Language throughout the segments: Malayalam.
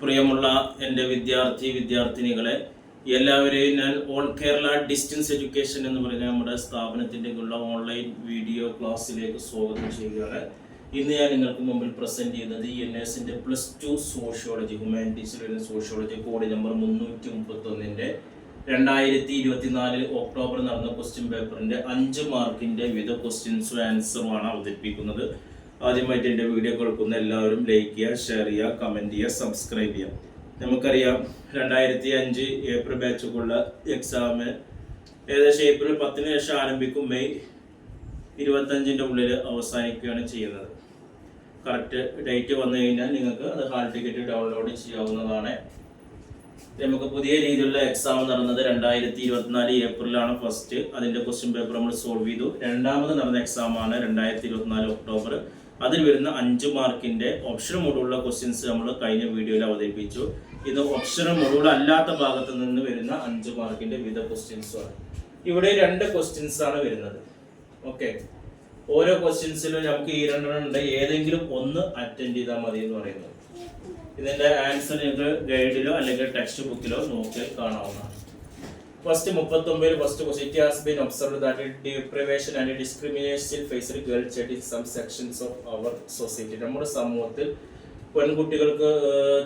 പ്രിയമുള്ള എൻ്റെ വിദ്യാർത്ഥിനികളെ എല്ലാവരെയും ഞാൻ ഓൾ കേരള ഡിസ്റ്റൻസ് എഡ്യൂക്കേഷൻ എന്ന് പറയുന്ന നമ്മുടെ സ്ഥാപനത്തിൻ്റെയുള്ള ഓൺലൈൻ വീഡിയോ ക്ലാസ്സിലേക്ക് സ്വാഗതം ചെയ്യുകയാണ്. ഇന്ന് ഞാൻ നിങ്ങൾക്ക് മുമ്പിൽ പ്രസൻറ്റ് ചെയ്യുന്നത് NSൻ്റെ +2 സോഷ്യോളജി ഹ്യൂമാനിറ്റീസിൽ വരുന്ന സോഷ്യോളജി കോഡ് നമ്പർ 331 2024 ഒക്ടോബർ നടന്ന ക്വസ്റ്റ്യൻ പേപ്പറിൻ്റെ 5 മാർക്കിൻ്റെ വിവിധ ക്വസ്റ്റ്യൻസും ആൻസറുമാണ് അവതരിപ്പിക്കുന്നത്. ആദ്യമായിട്ട് എൻ്റെ വീഡിയോ കേൾക്കുന്ന എല്ലാവരും ലൈക്ക് ചെയ്യുക, ഷെയർ ചെയ്യുക, കമൻറ്റ് ചെയ്യുക, സബ്സ്ക്രൈബ് ചെയ്യുക. നമുക്കറിയാം 2005 ഏപ്രിൽ ബാച്ചുക്കുള്ള എക്സാം ഏകദേശം ഏപ്രിൽ 10 ശേഷം ആരംഭിക്കും, മെയ് 25 ഉള്ളിൽ അവസാനിക്കുകയാണ് ചെയ്യുന്നത്. കറക്റ്റ് ഡേറ്റ് വന്നു കഴിഞ്ഞാൽ നിങ്ങൾക്ക് അത് ഹാൾ ടിക്കറ്റ് ഡൗൺലോഡ് ചെയ്യാവുന്നതാണ്. നമുക്ക് പുതിയ രീതിയിലുള്ള എക്സാം നടന്നത് 2024 ഏപ്രിലാണ് ഫസ്റ്റ്. അതിൻ്റെ ക്വസ്റ്റ്യൻ പേപ്പർ നമ്മൾ സോൾവ് ചെയ്തു. രണ്ടാമത് നടന്ന എക്സാമാണ് 2024 ഒക്ടോബർ. അതിൽ വരുന്ന 5 മാർക്കിൻ്റെ ഓപ്ഷൻ മൊഡ്യൂളുള്ള ക്വസ്റ്റ്യൻസ് നമ്മൾ കഴിഞ്ഞ വീഡിയോയിൽ അവതരിപ്പിച്ചു. ഇത് ഓപ്ഷൻ മൊഡ്യൂൾ അല്ലാത്ത ഭാഗത്ത് നിന്ന് വരുന്ന 5 മാർക്കിൻ്റെ വിവിധ ക്വസ്റ്റ്യൻസുമാണ്. ഇവിടെ 2 ക്വസ്റ്റ്യൻസ് ആണ് വരുന്നത്. ഓക്കെ, ഓരോ ക്വസ്റ്റ്യൻസിലും നമുക്ക് ഈ 2 ഉണ്ട്, ഏതെങ്കിലും ഒന്ന് അറ്റൻഡ് ചെയ്താൽ മതി എന്ന് പറയുന്നത്. ഇതിൻ്റെ ആൻസർ നിങ്ങൾക്ക് ഗൈഡിലോ അല്ലെങ്കിൽ ടെക്സ്റ്റ് ബുക്കിലോ നോക്കിയാൽ കാണാവുന്നതാണ്. First 39 first question. It has been observed that deprivation and discrimination faced girl child in some sections of our society. നമ്മുടെ സമൂഹത്തിൽ പെൺകുട്ടികൾക്ക്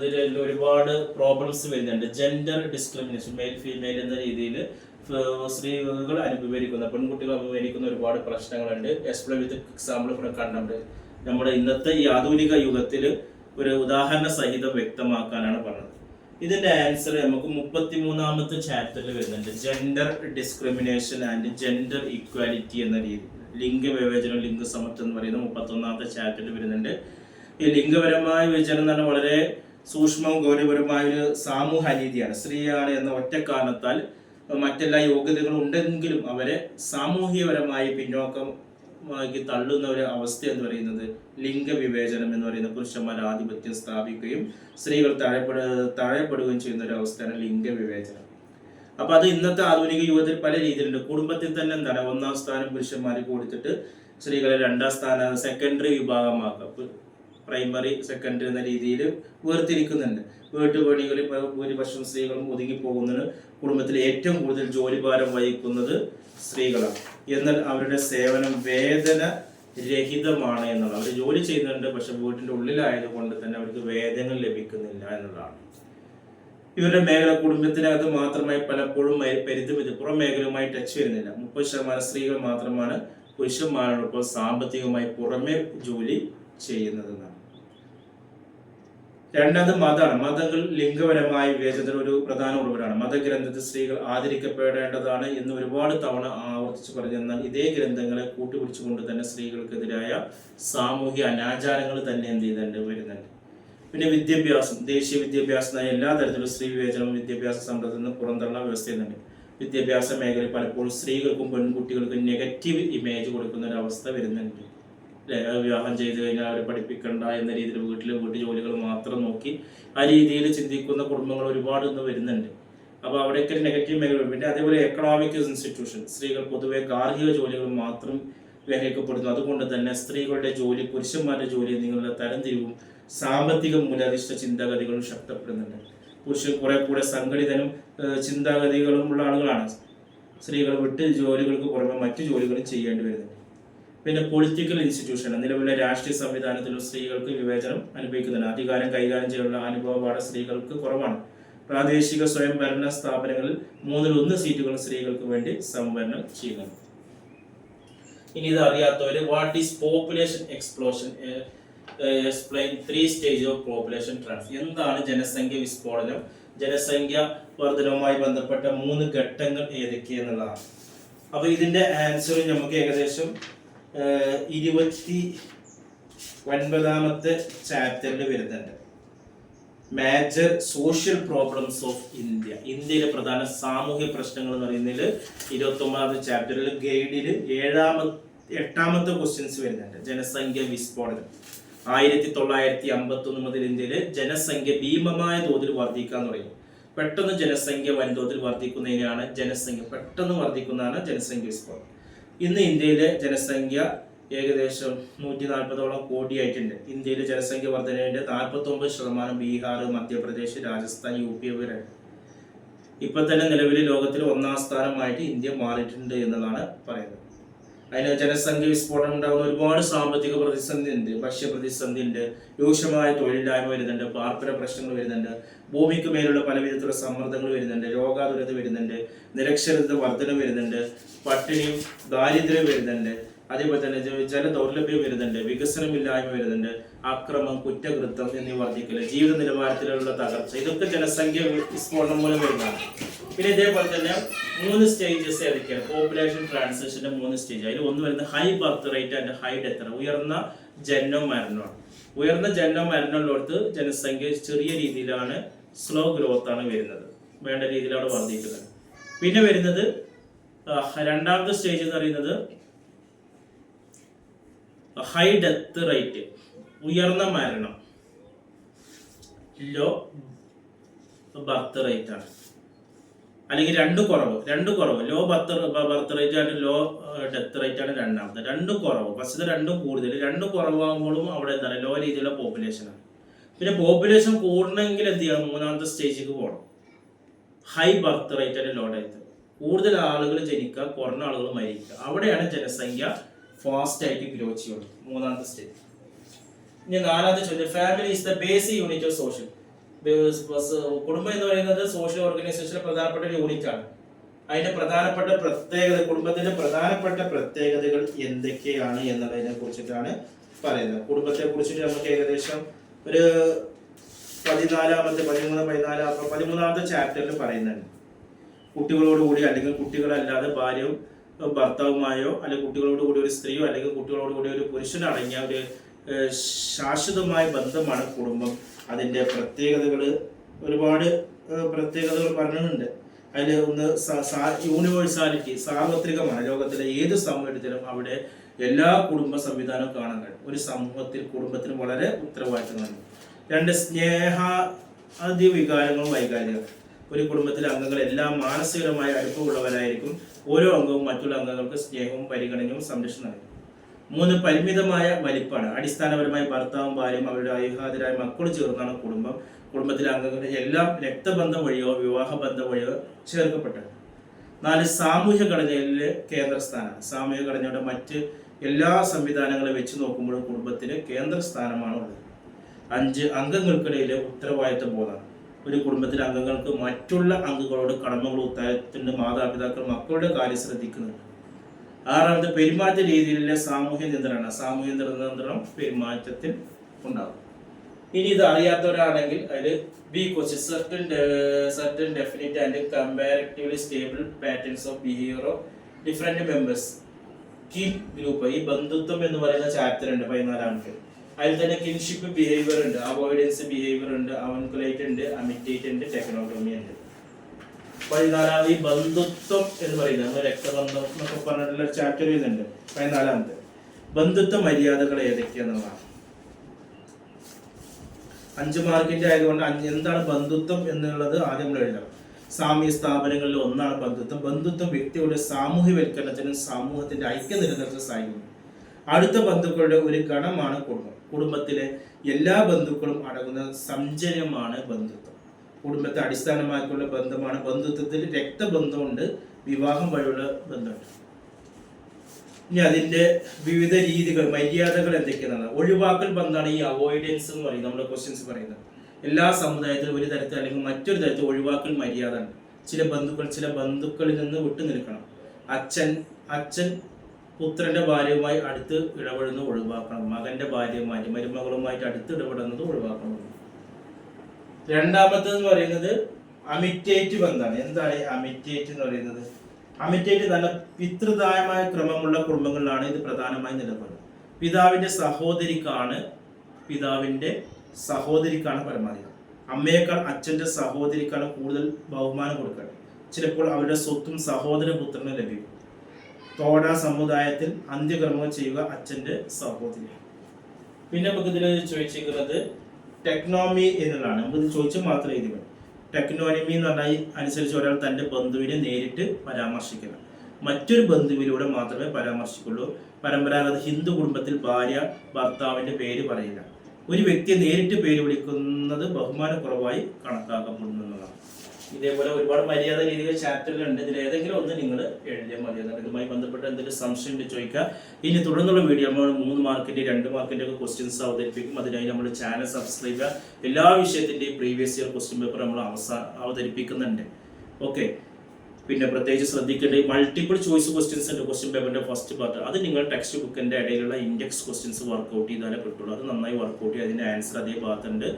ഇതിൽ ഒരുപാട് പ്രോബ്ലംസ് വരുന്നുണ്ട്. ജെൻഡർ ഡിസ്ക്രിമിനേഷൻ, മെയിൽ ഫീമെയിൽ എന്ന രീതിയിൽ സ്ത്രീകൾ അനുഭവിക്കുന്ന പെൺകുട്ടികൾ അഭിമുഖീകരിക്കുന്ന ഒരുപാട് പ്രശ്നങ്ങളുണ്ട്. എക്സ്പ്ലെയിൻ വിത്ത് എക്സാമ്പിൾ ഇവിടെ കണ്ടുണ്ട്. നമ്മുടെ ഇന്നത്തെ ഈ ആധുനിക യുഗത്തിൽ ഒരു ഉദാഹരണ സഹിതം വ്യക്തമാക്കാനാണ് പറഞ്ഞത്. ഇതിന്റെ ആൻസർ നമുക്ക് 33ാമത്തെ ചാപ്റ്ററിൽ വരുന്നുണ്ട്. Gender discrimination and gender equality എന്ന രീതി, ലിംഗവിവേചനം ലിംഗസമത്വം എന്ന് പറയുന്ന 31ാമത്തെ ചാപ്റ്ററിൽ വരുന്നുണ്ട്. ഈ ലിംഗപരമായ വിവേചനം എന്ന് പറഞ്ഞാൽ വളരെ സൂക്ഷ്മവും ഗൗരവപരമായ ഒരു സാമൂഹ്യ അനീതിയാണ്. സ്ത്രീയാണ് എന്ന ഒറ്റ കാരണത്താൽ മറ്റെല്ലാ യോഗ്യതകളും ഉണ്ടെങ്കിലും അവരെ സാമൂഹികപരമായി പിന്നോക്കം തള്ളുന്ന ഒരു അവസ്ഥ എന്ന് പറയുന്നത് ലിംഗവിവേചനം എന്ന് പറയുന്ന പുരുഷന്മാർ ആധിപത്യം സ്ഥാപിക്കുകയും സ്ത്രീകൾ താഴെപ്പെടുകയും ചെയ്യുന്ന ഒരു അവസ്ഥയാണ് ലിംഗവിവേചനം. അപ്പൊ അത് ഇന്നത്തെ ആധുനിക യുഗത്തിൽ പല രീതിയിലുണ്ട്. കുടുംബത്തിൽ തന്നെ എന്താണ് 1ാം സ്ഥാനം പുരുഷന്മാർക്ക് കൊടുത്തിട്ട് സ്ത്രീകളെ 2ാം സ്ഥാനം സെക്കൻഡറി വിഭാഗമാക്കുക, പ്രൈമറി സെക്കൻഡറി എന്ന രീതിയിൽ വേർതിരിക്കുന്നുണ്ട്. വീട്ടുപണികളിൽ ഭൂരിപക്ഷം സ്ത്രീകളും ഒതുങ്ങിപ്പോകുന്നതിന് കുടുംബത്തിൽ ഏറ്റവും കൂടുതൽ ജോലിഭാരം വഹിക്കുന്നത് സ്ത്രീകളാണ്. എന്നാൽ അവരുടെ സേവനം വേതന രഹിതമാണ് എന്നുള്ളത്. അവർ ജോലി ചെയ്യുന്നുണ്ട്, പക്ഷെ വീട്ടിൻ്റെ ഉള്ളിലായതുകൊണ്ട് തന്നെ അവർക്ക് വേതനം ലഭിക്കുന്നില്ല എന്നുള്ളതാണ്. ഇവരുടെ മേഖല കുടുംബത്തിനകത്ത് മാത്രമായി പലപ്പോഴും പുറം മേഖലയുമായി ടച്ച് വരുന്നില്ല. 30% സ്ത്രീകൾ മാത്രമാണ് പുരുഷന്മാരോടൊപ്പം സാമ്പത്തികമായി പുറമെ ജോലി ചെയ്യുന്നതെന്നാണ്. 2ാമത് മതമാണ്. മതങ്ങൾ ലിംഗപരമായ വിവേചനത്തിന് ഒരു പ്രധാന ഉറവിടമാണ്. മതഗ്രന്ഥത്തിൽ സ്ത്രീകൾ ആദരിക്കപ്പെടേണ്ടതാണ് എന്ന് ഒരുപാട് തവണ ആവർത്തിച്ച് പറഞ്ഞു. എന്നാൽ ഇതേ ഗ്രന്ഥങ്ങളെ കൂട്ടുപിടിച്ചുകൊണ്ട് തന്നെ സ്ത്രീകൾക്കെതിരായ സാമൂഹ്യ അനാചാരങ്ങൾ തന്നെ എന്ത് ചെയ്യുന്നുണ്ട്, വരുന്നുണ്ട്. പിന്നെ വിദ്യാഭ്യാസം, ദേശീയ വിദ്യാഭ്യാസം എല്ലാ തരത്തിലും സ്ത്രീ വിവേചനവും വിദ്യാഭ്യാസ സമ്പ്രദായത്തിൽ നിന്ന് പുറന്തള്ള വ്യവസ്ഥയുന്നുണ്ട്. വിദ്യാഭ്യാസ മേഖലയിൽ പലപ്പോഴും സ്ത്രീകൾക്കും പെൺകുട്ടികൾക്കും നെഗറ്റീവ് ഇമേജ് കൊടുക്കുന്ന ഒരു അവസ്ഥ വരുന്നുണ്ട്. വിവാഹം ചെയ്ത് കഴിഞ്ഞാൽ അവരെ പഠിപ്പിക്കണ്ട എന്ന രീതിയിൽ വീട്ടു ജോലികൾ മാത്രം നോക്കി ആ രീതിയിൽ ചിന്തിക്കുന്ന കുടുംബങ്ങൾ ഒരുപാട് ഇന്ന് വരുന്നുണ്ട്. അപ്പോൾ അവിടെയൊക്കെ നെഗറ്റീവ് മേഖല. പിന്നെ അതേപോലെ എക്കണോമിക് ഇൻസ്റ്റിറ്റ്യൂഷൻ, സ്ത്രീകൾ പൊതുവെ ഗാർഹിക ജോലികൾ മാത്രം ഗ്രഹിക്കപ്പെടുന്നു. അതുകൊണ്ട് തന്നെ സ്ത്രീകളുടെ ജോലി പുരുഷന്മാരുടെ ജോലി എന്നിങ്ങനെയുള്ള തരംതിരിവും സാമ്പത്തിക മൂലാധിഷ്ഠ ചിന്താഗതികളും ശക്തപ്പെടുന്നുണ്ട്. പുരുഷൻ കുറെ കൂടെ സംഘടിതനും ചിന്താഗതികളും ഉള്ള ആളുകളാണ്. സ്ത്രീകൾ വിട്ട് ജോലികൾക്ക് പുറമെ മറ്റു ജോലികളും ചെയ്യേണ്ടി വരുന്നുണ്ട്. പിന്നെ പൊളിറ്റിക്കൽ ഇൻസ്റ്റിറ്റ്യൂഷൻ, നിലവിലെ രാഷ്ട്രീയ സംവിധാനത്തിലും സ്ത്രീകൾക്ക് വിവേചനം അനുഭവിക്കുന്നുണ്ട്. അധികാരം കൈകാര്യം ചെയ്യാനുള്ള അനുഭവപാഠ സ്ത്രീകൾക്ക് കുറവാണ്. പ്രാദേശിക സ്വയംഭരണ സ്ഥാപനങ്ങളിൽ 1/3 സീറ്റുകൾ സ്ത്രീകൾക്ക് വേണ്ടി സംവരണം ചെയ്യുന്നുണ്ട്. ഇനി ഇത് അറിയാത്തവര്, what is population explosion, explain 3 stage of population trans. എന്താണ് ജനസംഖ്യ വിസ്ഫോടനം, ജനസംഖ്യ വർധനവുമായി ബന്ധപ്പെട്ട 3 ഘട്ടങ്ങൾ ഏതൊക്കെയെന്നുള്ളതാണ്. അപ്പൊ ഇതിന്റെ ആൻസർ നമുക്ക് ഏകദേശം 29ാമത്തെ ചാപ്റ്ററിൽ വരുന്നുണ്ട്. Major social problems of India, ഇന്ത്യയിലെ പ്രധാന സാമൂഹ്യ പ്രശ്നങ്ങൾ എന്ന് പറയുന്നതിൽ 29ാമത്തെ ചാപ്റ്ററിൽ ഗൈഡിൽ 8ാമത്തെ ക്വസ്റ്റ്യൻസ് വരുന്നുണ്ട്. ജനസംഖ്യ വിസ്ഫോടനം. 1951 മുതൽ ഇന്ത്യയിലെ ജനസംഖ്യ ഭീമമായ തോതിൽ വർദ്ധിക്കാൻ തുടങ്ങി. പെട്ടെന്ന് ജനസംഖ്യ വൻതോതിൽ വർദ്ധിക്കുന്നതിനാണ് ജനസംഖ്യ വിസ്ഫോടനം. ഇന്ന് ഇന്ത്യയിലെ ജനസംഖ്യ ഏകദേശം 140ഓളം കോടിയായിട്ടുണ്ട്. ഇന്ത്യയിലെ ജനസംഖ്യ വർധനവിന്റെ 49% ബീഹാർ, മധ്യപ്രദേശ്, രാജസ്ഥാൻ, UP ഇവരാണ്. ഇപ്പൊ തന്നെ നിലവിൽ ലോകത്തിൽ 1ാം സ്ഥാനമായിട്ട് ഇന്ത്യ മാറിയിട്ടുണ്ട് എന്നതാണ് പറയുന്നത്. അതിന് ജനസംഖ്യ വിസ്ഫോടനം ഉണ്ടാകുന്ന ഒരുപാട് സാമ്പത്തിക പ്രതിസന്ധി ഉണ്ട്, ഭക്ഷ്യപ്രതിസന്ധി ഉണ്ട്, രൂക്ഷമായ തൊഴിലില്ലായ്മ വരുന്നുണ്ട്, പാർപ്പിട പ്രശ്നങ്ങൾ വരുന്നുണ്ട്, ഭൂമിക്ക് മേലുള്ള പല വിധത്തിലുള്ള സമ്മർദ്ദങ്ങൾ വരുന്നുണ്ട്, രോഗാതുരത വരുന്നുണ്ട്, നിരക്ഷരത വർധന വരുന്നുണ്ട്, പട്ടിണിയും ദാരിദ്ര്യം വരുന്നുണ്ട്, അതേപോലെ തന്നെ ജലദൗർലഭ്യം വരുന്നുണ്ട്, വികസനമില്ലായ്മ വരുന്നുണ്ട്, അക്രമം, കുറ്റകൃത്യം എന്നിവ വർദ്ധിക്കല്, ജീവിത നിലവാരത്തിലുള്ള തകർച്ച, ഇതൊക്കെ ജനസംഖ്യ വിസ്ഫോടനം മൂലം വരുന്നതാണ്. പിന്നെ ഇതേപോലെ തന്നെ 3 സ്റ്റേജസ് ഏതൊക്കെയാണ്? പോപ്പുലേഷൻ ട്രാൻസിഷന്റെ 3 സ്റ്റേജ്. അതിൽ ഒന്ന് വരുന്നത് high birth rate and high death, ഉയർന്ന ജനനവും മരണമാണ്. ഉയർന്ന ജനനവും മരണമുള്ളടത്ത് ജനസംഖ്യ ചെറിയ രീതിയിലാണ്, സ്ലോ ഗ്രോത്ത് ആണ് വരുന്നത്, വേണ്ട രീതിയിലാണ് വർദ്ധിക്കുന്നത്. പിന്നെ വരുന്നത് രണ്ടാമത്തെ സ്റ്റേജ് എന്ന് പറയുന്നത് ഹൈ ഡെത്ത് റേറ്റ്, ഉയർന്ന മരണം, ലോ ബർത്ത് റേറ്റ് ആണ്. അല്ലെങ്കിൽ രണ്ടും കുറവ്, ലോ ബർത്ത് റേറ്റ് ആണ്, ലോ ഡെത്ത് റേറ്റ് ആണ് രണ്ടാമത്തെ. രണ്ടും കുറവ്, ഫസ്റ്റത്തെ രണ്ടും കൂടുതൽ. രണ്ടും കുറവാകുമ്പോഴും അവിടെ എന്താണ്, ലോ രീതിയിലുള്ള പോപ്പുലേഷൻ ആണ്. പിന്നെ പോപ്പുലേഷൻ കൂടണമെങ്കിൽ എന്ത് ചെയ്യണം? 3ാമത്തെ സ്റ്റേജിലേക്ക് പോകണം. ഹൈ ബർത്ത് റേറ്റ് ആണ്, ലോ ഡെത്ത്. കൂടുതൽ ആളുകൾ ജനിക്കുക, കുറഞ്ഞ ആളുകൾ മരിക്കുക. അവിടെയാണ് ജനസംഖ്യ ഫാസ്റ്റ് ആയിട്ട് ഗ്രോ ചെയ്യുള്ളൂ. 3ാമത്തെ സ്റ്റേജ്. ഇനി 4ാമത്തെ ചോദ്യം, family is the basic unit of social. കുടുംബം എന്ന് പറയുന്നത് സോഷ്യൽ ഓർഗനൈസേഷനിലെ പ്രധാനപ്പെട്ട ഒരു യൂണിറ്റ് ആണ്. അതിന്റെ പ്രധാനപ്പെട്ട പ്രത്യേകത, കുടുംബത്തിന്റെ പ്രധാനപ്പെട്ട പ്രത്യേകതകൾ എന്തൊക്കെയാണ് എന്നുള്ളതിനെ കുറിച്ചിട്ടാണ് പറയുന്നത്. കുടുംബത്തെ കുറിച്ചിട്ട് നമുക്ക് ഏകദേശം ഒരു 13ാമത്തെ ചാപ്റ്ററിൽ പറയുന്നുണ്ട്. കുട്ടികളോടുകൂടി അല്ലെങ്കിൽ കുട്ടികളല്ലാതെ ഭാര്യയും ഭർത്താവുമായോ അല്ലെങ്കിൽ കുട്ടികളോടുകൂടി ഒരു സ്ത്രീയോ അല്ലെങ്കിൽ കുട്ടികളോടുകൂടി ഒരു പുരുഷനോ അടങ്ങിയ ഒരു ശാശ്വതമായ ബന്ധമാണ് കുടുംബം. അതിൻ്റെ പ്രത്യേകതകൾ, ഒരുപാട് പ്രത്യേകതകൾ പറഞ്ഞിട്ടുണ്ട്. അതിൽ ഒന്ന് യൂണിവേഴ്സാലിറ്റി, സാർവത്രികമാണ്. ലോകത്തിലെ ഏത് സമൂഹത്തിലും അവിടെ എല്ലാ കുടുംബ സംവിധാനവും കാണാൻ കഴിയും. ഒരു സമൂഹത്തിൽ കുടുംബത്തിന് വളരെ ഉത്തരവാദിത്തമാണ്. 2 സ്നേഹാദി വികാരങ്ങളും വൈകാരികം. ഒരു കുടുംബത്തിലെ അംഗങ്ങൾ എല്ലാം മാനസികമായ അടുപ്പമുള്ളവരായിരിക്കും. ഓരോ അംഗവും മറ്റുള്ള അംഗങ്ങൾക്ക് സ്നേഹവും പരിഗണനയും സംരക്ഷണം നൽകും. 3 പരിമിതമായ വലിപ്പാണ്. അടിസ്ഥാനപരമായി ഭർത്താവും ഭാര്യയും അവരുടെ അവിവാഹിതരായ മക്കളും ചേർന്നാണ് കുടുംബം. കുടുംബത്തിലെ അംഗങ്ങളുടെ എല്ലാം രക്തബന്ധം വഴിയോ വിവാഹബന്ധം വഴിയോ ചേർക്കപ്പെട്ടത്. 4 സാമൂഹ്യ ഘടനയിലെ കേന്ദ്രസ്ഥാനം. സാമൂഹ്യ ഘടനയുടെ മറ്റ് എല്ലാ സംവിധാനങ്ങളെ വെച്ച് നോക്കുമ്പോഴും കുടുംബത്തിന് കേന്ദ്രസ്ഥാനമാണ് ഉള്ളത്. 5 അംഗങ്ങൾക്കിടയിലെ ഉത്തരവാദിത്വ ബോധമാണ്. ഒരു കുടുംബത്തിലെ അംഗങ്ങൾക്ക് മറ്റുള്ള അംഗങ്ങളോട് കടമകൾ ഉത്തരവാദിത്തത്തിന്റെ മാതാപിതാക്കൾ മക്കളുടെ കാര്യം ശ്രദ്ധിക്കുന്നുണ്ട്. 6ാമത് പെരുമാറ്റ രീതിയിലെ സാമൂഹ്യ നിയന്ത്രണം. സാമൂഹ്യ നിയന്ത്രണം പെരുമാറ്റത്തിൽ ഉണ്ടാകും. ഇനി ഇത് അറിയാത്തവരാണെങ്കിൽ അതിൽ B question, certain definite and comparatively stable patterns of behavior of different members key group. ഈ ബന്ധുത്വം എന്ന് പറയുന്ന ചാപ്റ്റർ ഉണ്ട് 14ാമത്തെ. അതിൽ തന്നെ കിൻഷിപ്പ് ബിഹേവിയർ ഉണ്ട്, അവോയ്ഡൻസ് ബിഹേവിയർ ഉണ്ട്, അവൻകുലേറ്റ് ഉണ്ട്, അമിറ്റേറ്റ് ഉണ്ട്, ടെക്നോഗമി ഉണ്ട്. 14ാമത് ഈ ബന്ധുത്വം എന്ന് പറയുന്നത് രക്തബന്ധം എന്നൊക്കെ പറഞ്ഞിട്ടുള്ള ചാപ്റ്റർ ചെയ്യുന്നുണ്ട്. 14ാമത്തെ ബന്ധുത്വ മര്യാദകൾ ഏതൊക്കെയാണെന്നുള്ളതാണ്. 5 മാർക്കിന്റെ ആയതുകൊണ്ട് എന്താണ് ബന്ധുത്വം എന്നുള്ളത് ആദ്യം നമ്മൾ എഴുതണം. സാമൂഹ്യ സ്ഥാപനങ്ങളിൽ ഒന്നാണ് ബന്ധുത്വം. ബന്ധുത്വം വ്യക്തിയുടെ സാമൂഹ്യവൽക്കരണത്തിനും സമൂഹത്തിന്റെ ഐക്യ നിലനിർത്തൽ സഹായിക്കുന്നു. അടുത്ത ബന്ധുക്കളുടെ ഒരു ഗണമാണ് കുടുംബം. കുടുംബത്തിലെ എല്ലാ ബന്ധുക്കളും അടങ്ങുന്ന സഞ്ചയമാണ് ബന്ധുത്വം. കുടുംബത്തെ അടിസ്ഥാനമാക്കിയുള്ള ബന്ധമാണ്. ബന്ധുത്വത്തിൽ രക്തബന്ധമുണ്ട്, വിവാഹം വഴിയുള്ള ബന്ധമുണ്ട്. ഇനി അതിന്റെ വിവിധ രീതികൾ, മര്യാദകൾ എന്തൊക്കെയാണ്? ഒഴിവാക്കൽ ബന്ധമാണ് ഈ അവോയ്ഡൻസ് എന്ന് പറയുന്നത്. നമ്മുടെ ക്വസ്റ്റ്യൻസ് പറയുന്നത് എല്ലാ സമുദായത്തിലും ഒരു തരത്തിൽ അല്ലെങ്കിൽ മറ്റൊരു തരത്തിൽ ഒഴിവാക്കൽ മര്യാദ ഉണ്ട്. ചില ബന്ധുക്കളിൽ നിന്ന് വിട്ടു നിൽക്കണം. അച്ഛൻ പുത്രന്റെ ഭാര്യയുമായി അടുത്ത് ഇടപെടുന്നത് ഒഴിവാക്കണം. മകന്റെ ഭാര്യയുമായിട്ട് മരുമകളുമായിട്ട് അടുത്ത് ഇടപെടുന്നത് ഒഴിവാക്കണം. 2ാമത്തെന്ന് പറയുന്നത് അമിറ്റേറ്റ് ബന്ധമാണ്. എന്താണ് അമിറ്റേറ്റ് എന്ന് പറയുന്നത്? അമിറ്റേറ്റ് നല്ല പിതൃദായമായ ക്രമമുള്ള കുടുംബങ്ങളിലാണ് ഇത് പ്രധാനമായി നിലകൊള്ളുന്നത്. പിതാവിന്റെ സഹോദരിക്കാണ് പരമാധികം. അമ്മയേക്കാൾ അച്ഛന്റെ സഹോദരിക്കാണ് കൂടുതൽ ബഹുമാനം കൊടുക്കേണ്ടത്. ചിലപ്പോൾ അവരുടെ സ്വത്തും സഹോദരപുത്രന് ലഭിക്കും. തോട സമുദായത്തിൽ അന്ത്യകർമ്മം ചെയ്യുക അച്ഛന്റെ സഹോദരി. പിന്നെ നമുക്ക് ഇതിൽ ചോദിച്ചിരിക്കുന്നത് ടെക്നോമി എന്നുള്ളതാണ്. നമുക്ക് ചോദിച്ചാൽ മാത്രമേ ഇത് വേണം. ടെക്നോണമി എന്ന് പറഞ്ഞാൽ അനുസരിച്ച് ഒരാൾ തൻ്റെ ബന്ധുവിനെ നേരിട്ട് പരാമർശിക്കണം. മറ്റൊരു ബന്ധുവിലൂടെ മാത്രമേ പരാമർശിക്കുള്ളൂ. പരമ്പരാഗത ഹിന്ദു കുടുംബത്തിൽ ഭാര്യ ഭർത്താവിന്റെ പേര് പറയില്ല. ഒരു വ്യക്തിയെ നേരിട്ട് പേര് വിളിക്കുന്നത് ബഹുമാനക്കുറവായി കണക്കാക്കപ്പെടുന്നതാണ്. ഇതേപോലെ ഒരുപാട് മര്യാദ രീതികൾ ചാപ്റ്ററിലുണ്ട്. ഇതിൽ ഏതെങ്കിലും ഒന്ന് നിങ്ങൾ എഴുതിയാൽ മതി. ഇതുമായി ബന്ധപ്പെട്ട് എന്തെങ്കിലും സംശയം ചോദിക്കുക. ഇനി തുടർന്നുള്ള വീഡിയോ നമ്മൾ 3 മാർക്കിന്റെ 2 മാർക്കിന്റെ ഒക്കെ ക്വസ്റ്റ്യൻസ് അവതരിപ്പിക്കും. അതിനായി നമ്മൾ ചാനൽ സബ്സ്ക്രൈബ് ചെയ്യുക. എല്ലാ വിഷയത്തിന്റെയും പ്രീവിയസ് ഇയർ ക്വസ്റ്റ്യൻ പേപ്പർ നമ്മൾ അവതരിപ്പിക്കുന്നുണ്ട്. ഓക്കെ. പിന്നെ പ്രത്യേകിച്ച് ശ്രദ്ധിക്കേണ്ട മൾട്ടിപ്പിൾ ചോയ്സ് ക്വസ്റ്റ്യൻസ് ഉണ്ട് ക്വസ്റ്റ്യൻ പേപ്പറിന്റെ ഫസ്റ്റ് പാർട്ട്. അത് നിങ്ങൾ ടെക്സ്റ്റ് ബുക്കിന്റെ ഇടയിലുള്ള ഇൻഡെക്സ് ക്വസ്റ്റ്യൻസ് വർക്ക്ഔട്ട് ചെയ്താലേ കിട്ടുള്ളൂ. അത് നന്നായി വർക്ക്ഔട്ട് ചെയ്ത് അതിന്റെ ആൻസർ അതേ ഭാഗത്തുണ്ട്.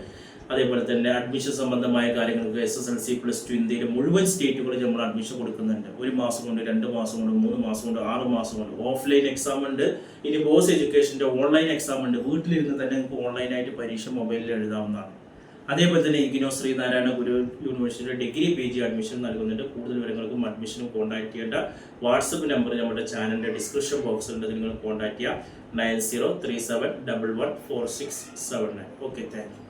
അതേപോലെ തന്നെ അഡ്മിഷൻ സംബന്ധമായ കാര്യങ്ങൾക്ക് SSLC +2 ഇന്ത്യയിലെ മുഴുവൻ സ്റ്റേറ്റുകളിൽ നമ്മൾ അഡ്മിഷൻ കൊടുക്കുന്നുണ്ട്. 1 മാസം കൊണ്ട്, 2 മാസം കൊണ്ട്, 3 മാസം കൊണ്ട്, 6 മാസം കൊണ്ട്. ഓഫ്ലൈൻ എക്സാം ഉണ്ട്. ഇനി ബോസ് എഡ്യൂക്കേഷന്റെ ഓൺലൈൻ എക്സാം ഉണ്ട്. വീട്ടിലിരുന്ന് തന്നെ നിങ്ങൾക്ക് ഓൺലൈനായിട്ട് പരീക്ഷ മൊബൈലിൽ എഴുതാവുന്നതാണ്. അതേപോലെ തന്നെ ഇഗ്നോ ശ്രീനാരായണ ഗുരു യൂണിവേഴ്സിറ്റിയുടെ ഡിഗ്രി PG അഡ്മിഷൻ നൽകുന്നുണ്ട്. കൂടുതൽ വിവരങ്ങൾക്കും അഡ്മിഷനും കോൺടാക്ട് ചെയ്യേണ്ട വാട്സപ്പ് നമ്പർ നമ്മുടെ ചാനലിന്റെ ഡിസ്ക്രിപ്ഷൻ ബോക്സിലുണ്ട്. നിങ്ങൾ കോൺടാക്ട് ചെയ്യുക 9037114679. Okay, thank you.